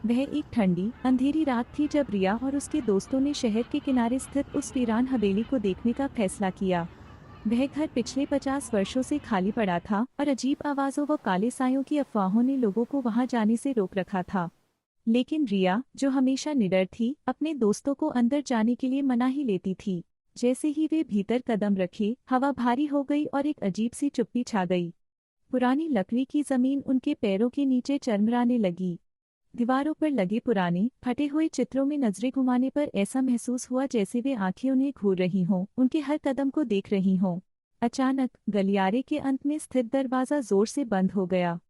वह एक ठंडी अंधेरी रात थी जब रिया और उसके दोस्तों ने शहर के किनारे स्थित उस वीरान हवेली को देखने का फैसला किया। वह घर पिछले 50 वर्षों से खाली पड़ा था और अजीब आवाजों व काले सायों की अफवाहों ने लोगों को वहां जाने से रोक रखा था। लेकिन रिया, जो हमेशा निडर थी, अपने दोस्तों को अंदर जाने के लिए मना ही लेती थी। जैसे ही वे भीतर कदम रखे, हवा भारी हो गई और एक अजीब सी चुप्पी छा गई। पुरानी लकड़ी की जमीन उनके पैरों के नीचे चरमराने लगी। दीवारों पर लगे पुराने फटे हुए चित्रों में नजरें घुमाने पर ऐसा महसूस हुआ जैसे वे आंखें उन्हें घूर रही हों, उनके हर कदम को देख रही हों। अचानक गलियारे के अंत में स्थित दरवाजा जोर से बंद हो गया।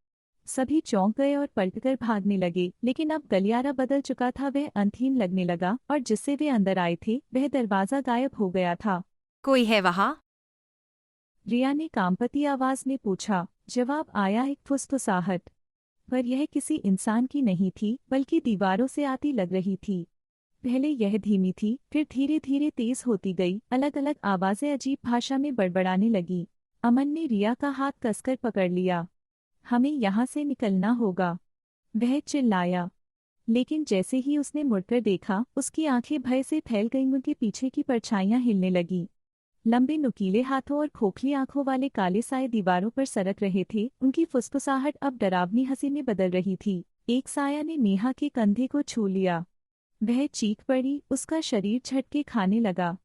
सभी चौंक गए और पलटकर भागने लगे, लेकिन अब गलियारा बदल चुका था। वह अंतहीन लगने लगा और जिससे वे अंदर आए थे वह दरवाजा गायब हो गया था। कोई है वहाँ? रिया ने कांपती आवाज में पूछा। जवाब आया, एक फुसफुसाहट। पर यह किसी इंसान की नहीं थी, बल्कि दीवारों से आती लग रही थी। पहले यह धीमी थी, फिर धीरे धीरे तेज होती गई। अलग अलग आवाजें अजीब भाषा में बड़बड़ाने लगी। अमन ने रिया का हाथ कसकर पकड़ लिया। हमें यहाँ से निकलना होगा, वह चिल्लाया। लेकिन जैसे ही उसने मुड़कर देखा, उसकी आंखें भय से फैल गईं। उनके पीछे की परछाइयां हिलने लगीं। लंबे नुकीले हाथों और खोखली आंखों वाले काले साए दीवारों पर सरक रहे थे। उनकी फुसफुसाहट अब डरावनी हंसी में बदल रही थी। एक साया ने नेहा के कंधे को छू लिया। वह चीख पड़ी, उसका शरीर झटके खाने लगा।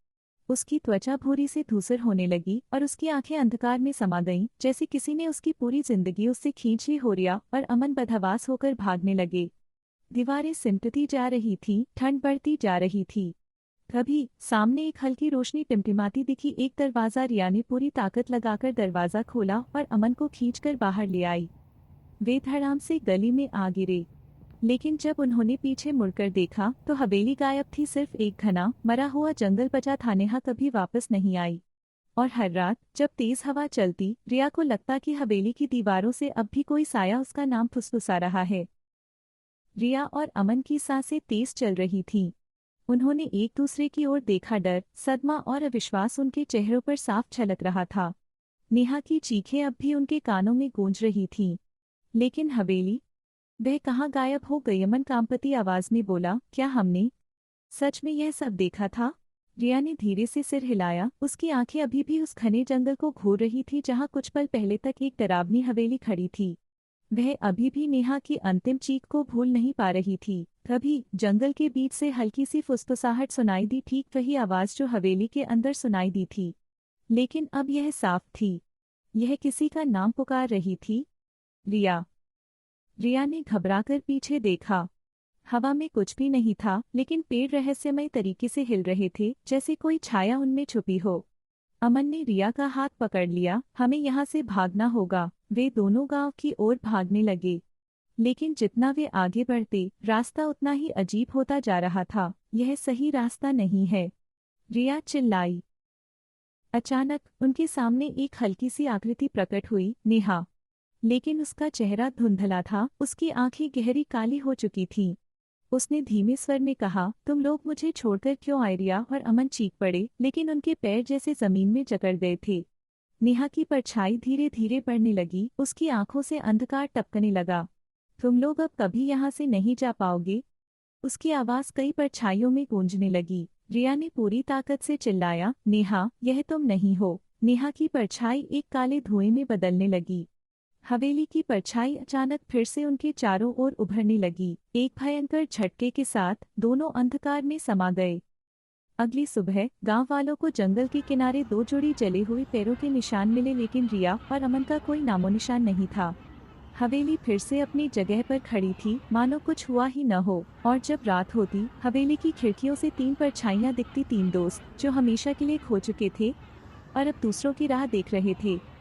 उसकी त्वचा भूरी से धूसर होने लगी और उसकी आंखें अंधकार में समा गईं, जैसे किसी ने उसकी पूरी जिंदगी उससे खींच ली हो। रिया और अमन बदहवास होकर भागने लगे। दीवारें सिमटती जा रही थीं, ठंड बढ़ती जा रही थी। तभी सामने एक हल्की रोशनी टिमटिमाती दिखी। एक दरवाजा। रिया ने पूरी ताकत लगाकर दरवाजा खोला और अमन को खींचकर बाहर ले आई। वे धड़ाम से गली में आ गिरे। लेकिन जब उन्होंने पीछे मुड़कर देखा तो हवेली गायब थी। सिर्फ एक घना मरा हुआ जंगल बचा था। नेहा कभी वापस नहीं आई। और हर रात जब तेज हवा चलती, रिया को लगता कि हवेली की दीवारों से अब भी कोई साया उसका नाम फुसफुसा रहा है। रिया और अमन की सांसें तेज चल रही थीं। उन्होंने एक दूसरे की ओर देखा। डर, सदमा और अविश्वास उनके चेहरों पर साफ झलक रहा था। नेहा की चीखें अब भी उनके कानों में गूंज रही थीं। लेकिन हवेली, वह कहाँ गायब हो गई? अमन कांपती आवाज में बोला, क्या हमने सच में यह सब देखा था? रिया ने धीरे से सिर हिलाया। उसकी आंखें अभी भी उस घने जंगल को घूर रही थी जहाँ कुछ पल पहले तक एक डरावनी हवेली खड़ी थी। वह अभी भी नेहा की अंतिम चीख को भूल नहीं पा रही थी। तभी जंगल के बीच से हल्की सी फुसफुसाहट सुनाई दी, ठीक वही आवाज जो हवेली के अंदर सुनाई दी थी। लेकिन अब यह साफ थी, यह किसी का नाम पुकार रही थी। रिया। रिया ने घबराकर पीछे देखा। हवा में कुछ भी नहीं था, लेकिन पेड़ रहस्यमय तरीके से हिल रहे थे, जैसे कोई छाया उनमें छुपी हो। अमन ने रिया का हाथ पकड़ लिया। हमें यहाँ से भागना होगा। वे दोनों गांव की ओर भागने लगे। लेकिन जितना वे आगे बढ़ते, रास्ता उतना ही अजीब होता जा रहा था। यह सही रास्ता नहीं है, रिया चिल्लाई। अचानक उनके सामने एक हल्की सी आकृति प्रकट हुई, नेहा। लेकिन उसका चेहरा धुंधला था, उसकी आंखें गहरी काली हो चुकी थीं। उसने धीमे स्वर में कहा, तुम लोग मुझे छोड़कर क्यों आए? रिया और अमन चीख पड़े, लेकिन उनके पैर जैसे जमीन में जकड़ गए थे। नेहा की परछाई धीरे धीरे बढ़ने लगी, उसकी आंखों से अंधकार टपकने लगा। तुम लोग अब कभी यहाँ से नहीं जा पाओगे, उसकी आवाज कई परछाइयों में गूंजने लगी। रिया ने पूरी ताकत से चिल्लाया, नेहा, यह तुम नहीं हो। नेहा की परछाई एक काले धुएं में बदलने लगी। हवेली की परछाई अचानक फिर से उनके चारों ओर उभरने लगी। एक भयंकर झटके के साथ दोनों अंधकार में समा गए। अगली सुबह गांव वालों को जंगल के किनारे दो जोड़ी जले हुए पैरों के निशान मिले, लेकिन रिया और अमन का कोई नामोनिशान नहीं था। हवेली फिर से अपनी जगह पर खड़ी थी, मानो कुछ हुआ ही न हो। और जब रात होती, हवेली की खिड़कियों से तीन परछाइयां दिखती। तीन दोस्त जो हमेशा के लिए खो चुके थे और अब दूसरों की राह देख रहे थे।